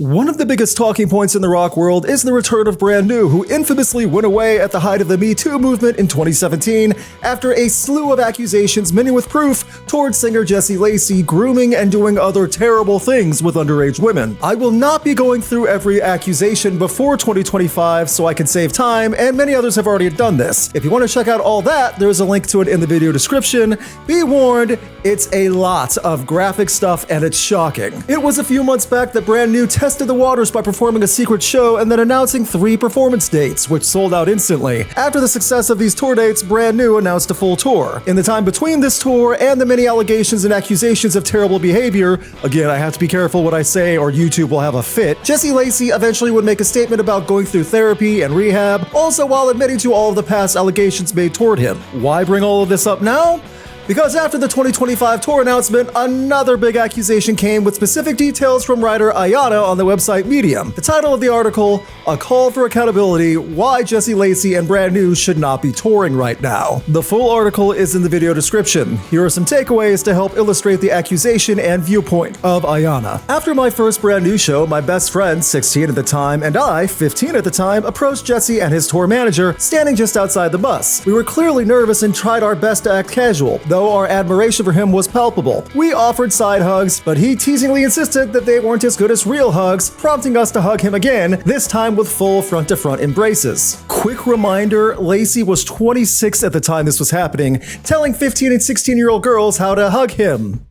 One of the biggest talking points in the rock world is the return of Brand New, who infamously went away at the height of the Me Too movement in 2017 after a slew of accusations, many with proof, towards singer Jesse Lacey grooming and doing other terrible things with underage women. I will not be going through every accusation before 2025 so I can save time, and many others have already done this. If you want to check out all that, there's a link to it in the video description. Be warned, it's a lot of graphic stuff and it's shocking. It was a few months back that Brand New tested the waters by performing a secret show and then announcing 3 performance dates, which sold out instantly. After the success of these tour dates, Brand New announced a full tour. In the time between this tour and the many allegations and accusations of terrible behavior, again, I have to be careful what I say or YouTube will have a fit, Jesse Lacey eventually would make a statement about going through therapy and rehab, also while admitting to all of the past allegations made toward him. Why bring all of this up now? Because after the 2025 tour announcement, another big accusation came with specific details from writer Aiyana on the website Medium. The title of the article, A Call for Accountability, Why Jesse Lacey and Brand New Should Not Be Touring Right Now. The full article is in the video description. Here are some takeaways to help illustrate the accusation and viewpoint of Aiyana. After my first Brand New show, my best friend, 16 at the time, and I, 15 at the time, approached Jesse and his tour manager, standing just outside the bus. We were clearly nervous and tried our best to act casual, though our admiration for him was palpable. We offered side hugs, but he teasingly insisted that they weren't as good as real hugs, prompting us to hug him again, this time with full front-to-front embraces. Quick reminder, Lacey was 26 at the time this was happening, telling 15 and 16-year-old girls how to hug him.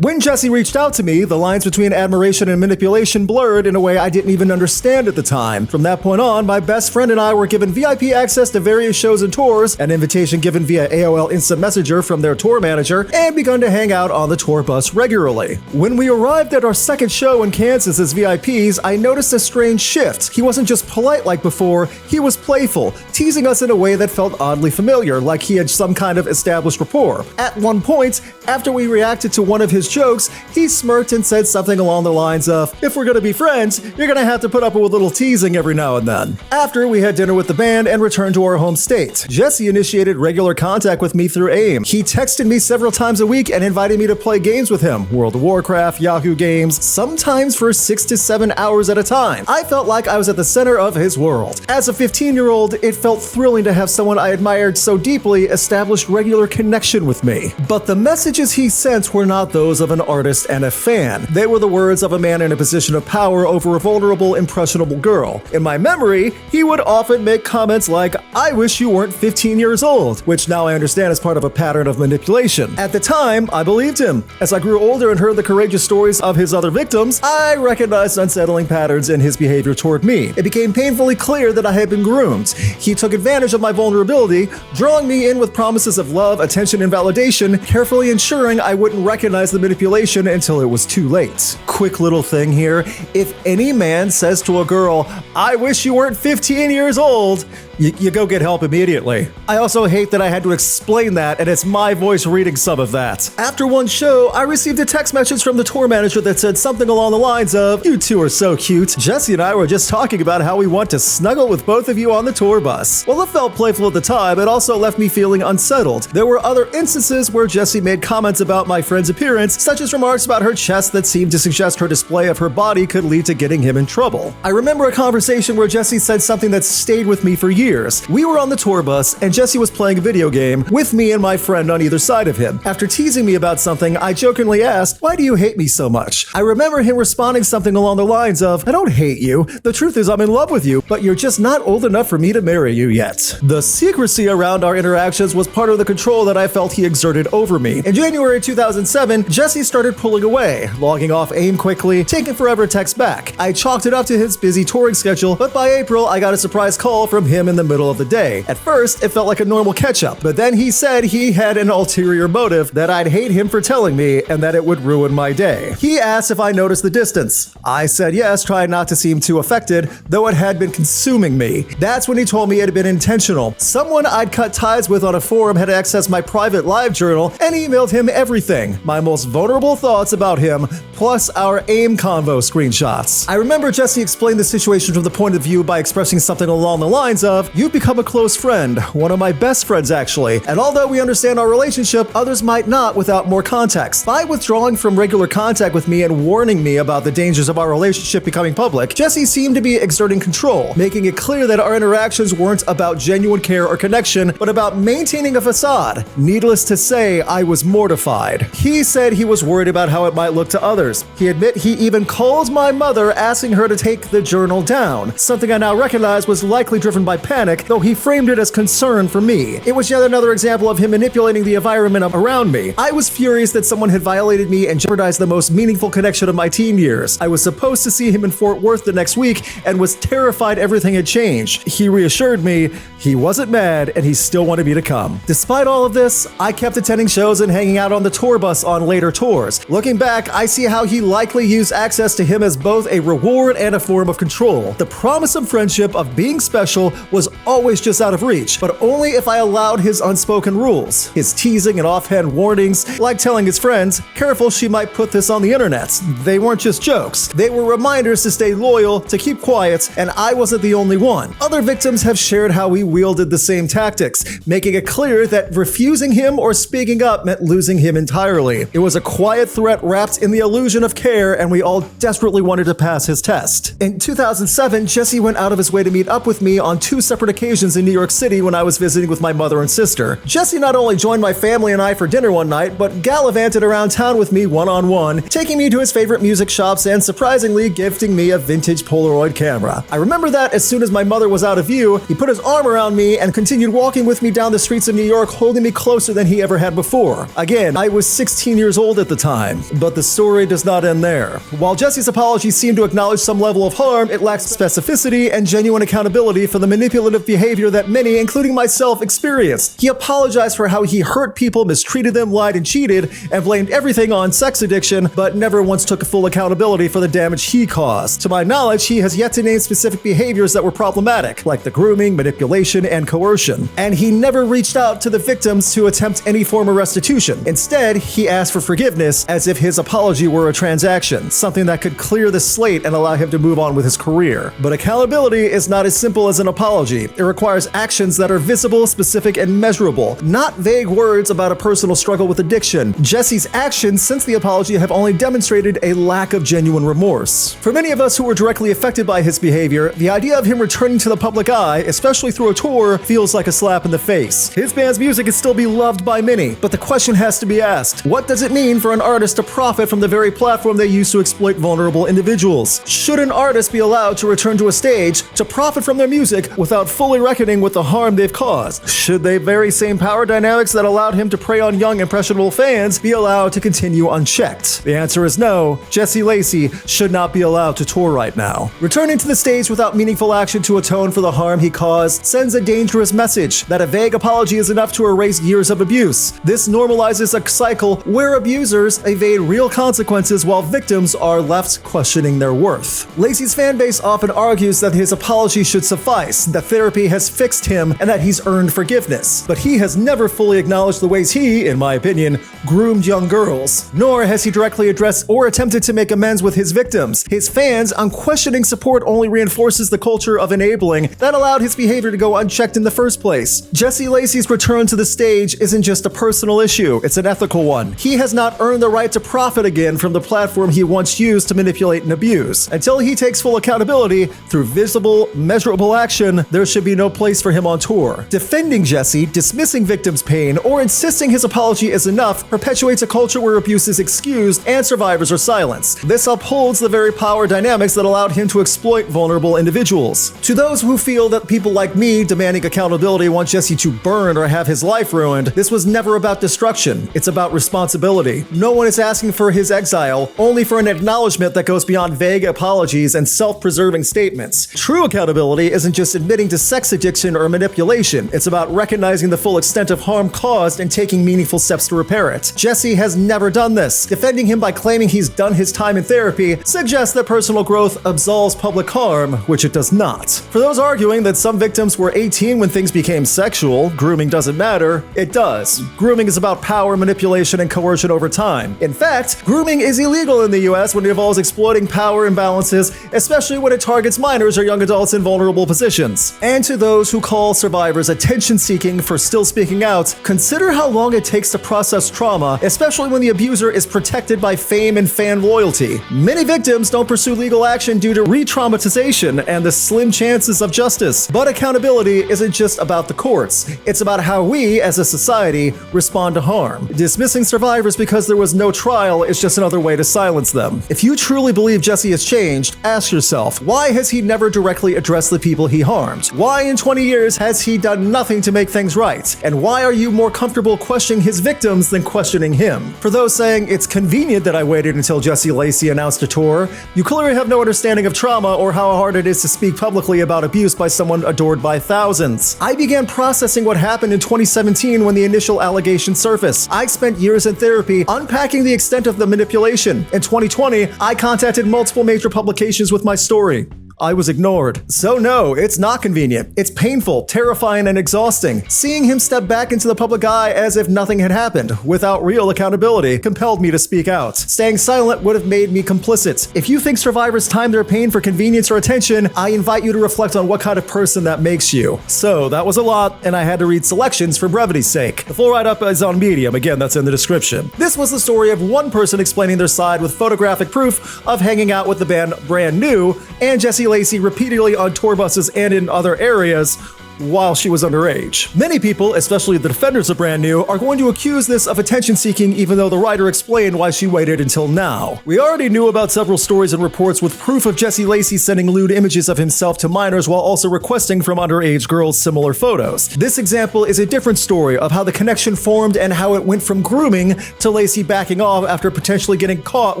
When Jesse reached out to me, the lines between admiration and manipulation blurred in a way I didn't even understand at the time. From that point on, my best friend and I were given VIP access to various shows and tours, an invitation given via AOL Instant Messenger from their tour manager, and begun to hang out on the tour bus regularly. When we arrived at our second show in Kansas as VIPs, I noticed a strange shift. He wasn't just polite like before, he was playful, teasing us in a way that felt oddly familiar, like he had some kind of established rapport. At one point, after we reacted to one of his jokes, he smirked and said something along the lines of, "If we're gonna be friends, you're gonna have to put up with a little teasing every now and then." After, we had dinner with the band and returned to our home state. Jesse initiated regular contact with me through AIM. He texted me several times a week and invited me to play games with him, World of Warcraft, Yahoo games, sometimes for 6 to 7 hours at a time. I felt like I was at the center of his world. As a 15-year-old, it felt thrilling to have someone I admired so deeply establish regular connection with me. But the messages he sent were not those of an artist and a fan. They were the words of a man in a position of power over a vulnerable, impressionable girl. In my memory, he would often make comments like, "I wish you weren't 15 years old," which now I understand is part of a pattern of manipulation. At the time, I believed him. As I grew older and heard the courageous stories of his other victims, I recognized unsettling patterns in his behavior toward me. It became painfully clear that I had been groomed. He took advantage of my vulnerability, drawing me in with promises of love, attention, and validation, carefully ensuring I wouldn't recognize the manipulation until it was too late. Quick little thing here, if any man says to a girl, "I wish you weren't 15 years old," you go get help immediately. I also hate that I had to explain that, and it's my voice reading some of that. After one show, I received a text message from the tour manager that said something along the lines of, "You two are so cute. Jesse and I were just talking about how we want to snuggle with both of you on the tour bus." While it felt playful at the time, it also left me feeling unsettled. There were other instances where Jesse made comments about my friend's appearance, such as remarks about her chest that seemed to suggest her display of her body could lead to getting him in trouble. I remember a conversation where Jesse said something that stayed with me for years. We were on the tour bus, and Jesse was playing a video game with me and my friend on either side of him. After teasing me about something, I jokingly asked, "Why do you hate me so much?" I remember him responding something along the lines of, "I don't hate you. The truth is I'm in love with you, but you're just not old enough for me to marry you yet." The secrecy around our interactions was part of the control that I felt he exerted over me. In January 2007, Jesse started pulling away, logging off AIM quickly, taking forever to text back. I chalked it up to his busy touring schedule, but by April, I got a surprise call from him in the middle of the day. At first, it felt like a normal catch-up, but then he said he had an ulterior motive, that I'd hate him for telling me and that it would ruin my day. He asked if I noticed the distance. I said yes, trying not to seem too affected, though it had been consuming me. That's when he told me it had been intentional. Someone I'd cut ties with on a forum had accessed my private live journal and emailed him everything, my most vulnerable thoughts about him, plus our AIM convo screenshots. I remember Jesse explained the situation from the point of view by expressing something along the lines of, of, "You've become a close friend, one of my best friends actually, and although we understand our relationship, others might not without more context." By withdrawing from regular contact with me and warning me about the dangers of our relationship becoming public, Jesse seemed to be exerting control, making it clear that our interactions weren't about genuine care or connection, but about maintaining a facade. Needless to say, I was mortified. He said he was worried about how it might look to others. He admitted he even called my mother asking her to take the journal down, something I now recognize was likely driven by panic, though he framed it as concern for me. It was yet another example of him manipulating the environment around me. I was furious that someone had violated me and jeopardized the most meaningful connection of my teen years. I was supposed to see him in Fort Worth the next week and was terrified everything had changed. He reassured me he wasn't mad and he still wanted me to come. Despite all of this, I kept attending shows and hanging out on the tour bus on later tours. Looking back, I see how he likely used access to him as both a reward and a form of control. The promise of friendship, of being special, was always just out of reach, but only if I allowed his unspoken rules. His teasing and offhand warnings, like telling his friends, "Careful, she might put this on the internet." They weren't just jokes. They were reminders to stay loyal, to keep quiet, and I wasn't the only one. Other victims have shared how we wielded the same tactics, making it clear that refusing him or speaking up meant losing him entirely. It was a quiet threat wrapped in the illusion of care, and we all desperately wanted to pass his test. In 2007, Jesse went out of his way to meet up with me on 2 separate occasions in New York City when I was visiting with my mother and sister. Jesse not only joined my family and I for dinner one night, but gallivanted around town with me one-on-one, taking me to his favorite music shops and surprisingly gifting me a vintage Polaroid camera. I remember that as soon as my mother was out of view, he put his arm around me and continued walking with me down the streets of New York, holding me closer than he ever had before. Again, I was 16 years old at the time, but the story does not end there. While Jesse's apology seemed to acknowledge some level of harm, it lacked specificity and genuine accountability for the manipulative behavior that many, including myself, experienced. He apologized for how he hurt people, mistreated them, lied and cheated, and blamed everything on sex addiction, but never once took full accountability for the damage he caused. To my knowledge, he has yet to name specific behaviors that were problematic, like the grooming, manipulation, and coercion. And he never reached out to the victims to attempt any form of restitution. Instead, he asked for forgiveness as if his apology were a transaction, something that could clear the slate and allow him to move on with his career. But accountability is not as simple as an apology. It requires actions that are visible, specific, and measurable, not vague words about a personal struggle with addiction. Jesse's actions since the apology have only demonstrated a lack of genuine remorse. For many of us who were directly affected by his behavior, the idea of him returning to the public eye, especially through a tour, feels like a slap in the face. His band's music is still beloved by many, but the question has to be asked, what does it mean for an artist to profit from the very platform they use to exploit vulnerable individuals? Should an artist be allowed to return to a stage to profit from their music without fully reckoning with the harm they've caused? Should the very same power dynamics that allowed him to prey on young, impressionable fans be allowed to continue unchecked? The answer is no. Jesse Lacey should not be allowed to tour right now. Returning to the stage without meaningful action to atone for the harm he caused sends a dangerous message that a vague apology is enough to erase years of abuse. This normalizes a cycle where abusers evade real consequences while victims are left questioning their worth. Lacey's fanbase often argues that his apology should suffice, that therapy has fixed him, and that he's earned forgiveness. But he has never fully acknowledged the ways he, in my opinion, groomed young girls, nor has he directly addressed or attempted to make amends with his victims. His fans' unquestioning support only reinforces the culture of enabling that allowed his behavior to go unchecked in the first place. Jesse Lacey's return to the stage isn't just a personal issue, it's an ethical one. He has not earned the right to profit again from the platform he once used to manipulate and abuse. Until he takes full accountability through visible, measurable action, there should be no place for him on tour. Defending Jesse, dismissing victims' pain, or insisting his apology is enough perpetuates a culture where abuse is excused and survivors are silenced. This upholds the very power dynamics that allowed him to exploit vulnerable individuals. To those who feel that people like me demanding accountability want Jesse to burn or have his life ruined, this was never about destruction. It's about responsibility. No one is asking for his exile, only for an acknowledgement that goes beyond vague apologies and self-preserving statements. True accountability isn't just admitting to sex addiction or manipulation. It's about recognizing the full extent of harm caused and taking meaningful steps to repair it. Jesse has never done this. Defending him by claiming he's done his time in therapy suggests that personal growth absolves public harm, which it does not. For those arguing that some victims were 18 when things became sexual, grooming doesn't matter, it does. Grooming is about power, manipulation, and coercion over time. In fact, grooming is illegal in the US when it involves exploiting power imbalances, especially when it targets minors or young adults in vulnerable positions. And to those who call survivors attention-seeking for still speaking out, consider how long it takes to process trauma, especially when the abuser is protected by fame and fan loyalty. Many victims don't pursue legal action due to re-traumatization and the slim chances of justice. But accountability isn't just about the courts. It's about how we, as a society, respond to harm. Dismissing survivors because there was no trial is just another way to silence them. If you truly believe Jesse has changed, ask yourself, why has he never directly addressed the people he harmed? Why in 20 years has he done nothing to make things right? And why are you more comfortable questioning his victims than questioning him? For those saying it's convenient that I waited until Jesse Lacey announced a tour, you clearly have no understanding of trauma or how hard it is to speak publicly about abuse by someone adored by thousands. I began processing what happened in 2017 when the initial allegations surfaced. I spent years in therapy unpacking the extent of the manipulation. In 2020, I contacted multiple major publications with my story. I was ignored. So no, it's not convenient. It's painful, terrifying, and exhausting. Seeing him step back into the public eye as if nothing had happened, without real accountability, compelled me to speak out. Staying silent would have made me complicit. If you think survivors time their pain for convenience or attention, I invite you to reflect on what kind of person that makes you. So that was a lot, and I had to read selections for brevity's sake. The full write-up is on Medium, again, that's in the description. This was the story of one person explaining their side with photographic proof of hanging out with the band Brand New, and Jesse Lacey repeatedly on tour buses and in other areas while she was underage. Many people, especially the defenders of Brand New, are going to accuse this of attention-seeking even though the writer explained why she waited until now. We already knew about several stories and reports with proof of Jesse Lacey sending lewd images of himself to minors while also requesting from underage girls similar photos. This example is a different story of how the connection formed and how it went from grooming to Lacey backing off after potentially getting caught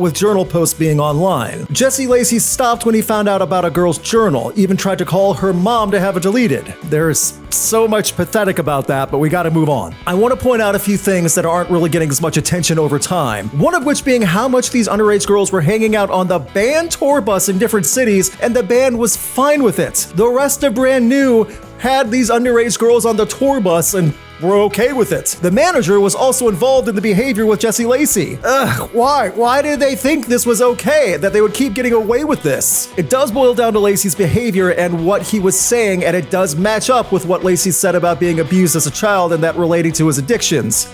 with journal posts being online. Jesse Lacey stopped when he found out about a girl's journal, even tried to call her mom to have it deleted. There's so much pathetic about that, but we gotta move on. I want to point out a few things that aren't really getting as much attention over time. One of which being how much these underage girls were hanging out on the band tour bus in different cities, and the band was fine with it. The rest of Brand New had these underage girls on the tour bus and were okay with it. The manager was also involved in the behavior with Jesse Lacey. Why? Why did they think this was okay, that they would keep getting away with this? It does boil down to Lacey's behavior and what he was saying, and it does match up with what Lacey said about being abused as a child and that relating to his addictions.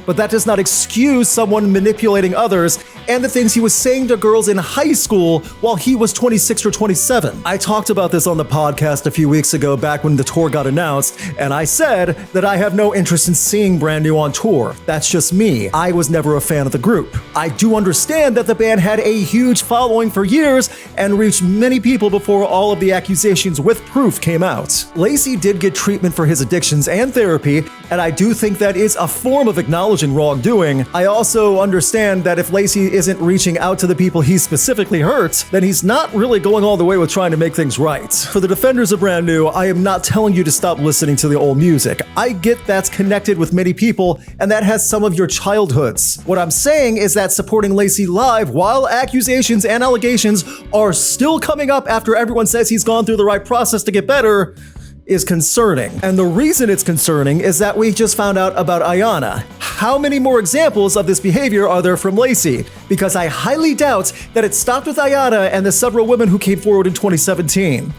But that does not excuse someone manipulating others and the things he was saying to girls in high school while he was 26 or 27. I talked about this on the podcast a few weeks ago back when the tour got announced, and I said that I have no interest in seeing Brand New on tour. That's just me. I was never a fan of the group. I do understand that the band had a huge following for years and reached many people before all of the accusations with proof came out. Lacey did get treatment for his addictions and therapy, and I do think that is a form of acknowledging wrongdoing. I also understand that if Lacey isn't reaching out to the people he specifically hurts, then he's not really going all the way with trying to make things right. For the defenders of Brand New, I am not telling you to stop listening to the old music. I get that's connected with many people, and that has some of your childhoods. What I'm saying is that supporting Lacey live while accusations and allegations are still coming up after everyone says he's gone through the right process to get better is concerning. And the reason it's concerning is that we just found out about Aiyana. How many more examples of this behavior are there from Lacey? Because I highly doubt that it stopped with Aiyana and the several women who came forward in 2017.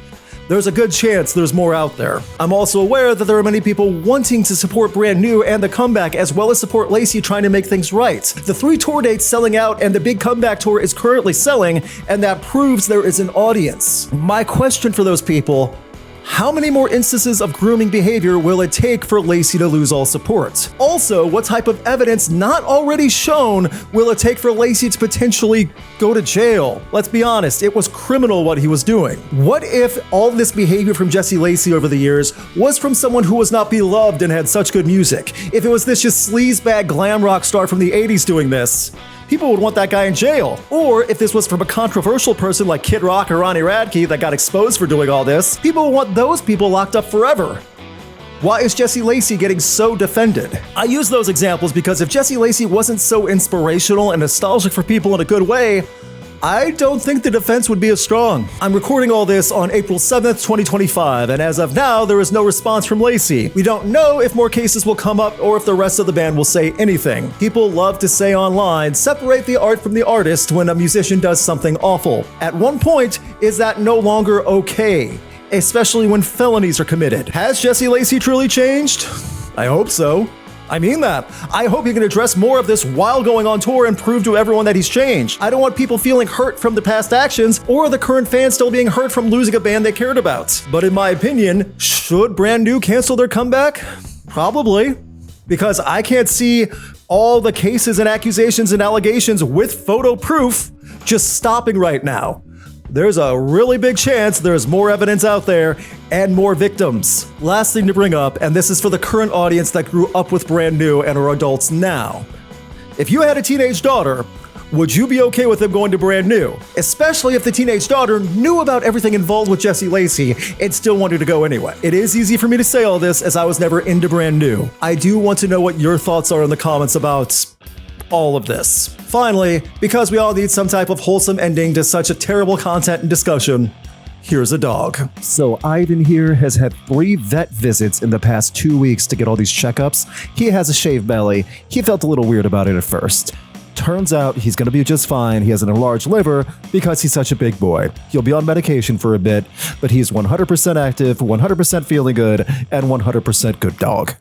There's a good chance there's more out there. I'm also aware that there are many people wanting to support Brand New and the comeback, as well as support Lacey trying to make things right. The 3 tour dates selling out and the big comeback tour is currently selling, and that proves there is an audience. My question for those people: how many more instances of grooming behavior will it take for Lacey to lose all support? Also, what type of evidence not already shown will it take for Lacey to potentially go to jail? Let's be honest, it was criminal what he was doing. What if all this behavior from Jesse Lacey over the years was from someone who was not beloved and had such good music? If it was this just sleazebag glam rock star from the 80s doing this, people would want that guy in jail. Or if this was from a controversial person like Kid Rock or Ronnie Radke that got exposed for doing all this, people would want those people locked up forever. Why is Jesse Lacey getting so defended? I use those examples because if Jesse Lacey wasn't so inspirational and nostalgic for people in a good way, I don't think the defense would be as strong. I'm recording all this on April 7th, 2025, and as of now, there is no response from Lacey. We don't know if more cases will come up or if the rest of the band will say anything. People love to say online, separate the art from the artist when a musician does something awful. At one point, is that no longer okay? especially when felonies are committed. Has Jesse Lacey truly changed? I hope so. I mean that. I hope he can address more of this while going on tour and prove to everyone that he's changed. I don't want people feeling hurt from the past actions or the current fans still being hurt from losing a band they cared about. But in my opinion, should Brand New cancel their comeback? Probably. Because I can't see all the cases and accusations and allegations with photo proof just stopping right now. There's a really big chance there's more evidence out there and more victims. Last thing to bring up, and this is for the current audience that grew up with Brand New and are adults now. If you had a teenage daughter, would you be okay with them going to Brand New? Especially if the teenage daughter knew about everything involved with Jesse Lacey and still wanted to go anyway. It is easy for me to say all this as I was never into Brand New. I do want to know what your thoughts are in the comments about all of this. Finally, because we all need some type of wholesome ending to such a terrible content and discussion, here's a dog. So Ivan here has had 3 vet visits in the past 2 weeks to get all these checkups. He has a shaved belly. He felt a little weird about it at first. Turns out he's going to be just fine. He has an enlarged liver because he's such a big boy. He'll be on medication for a bit, but he's 100% active, 100% feeling good, and 100% good dog.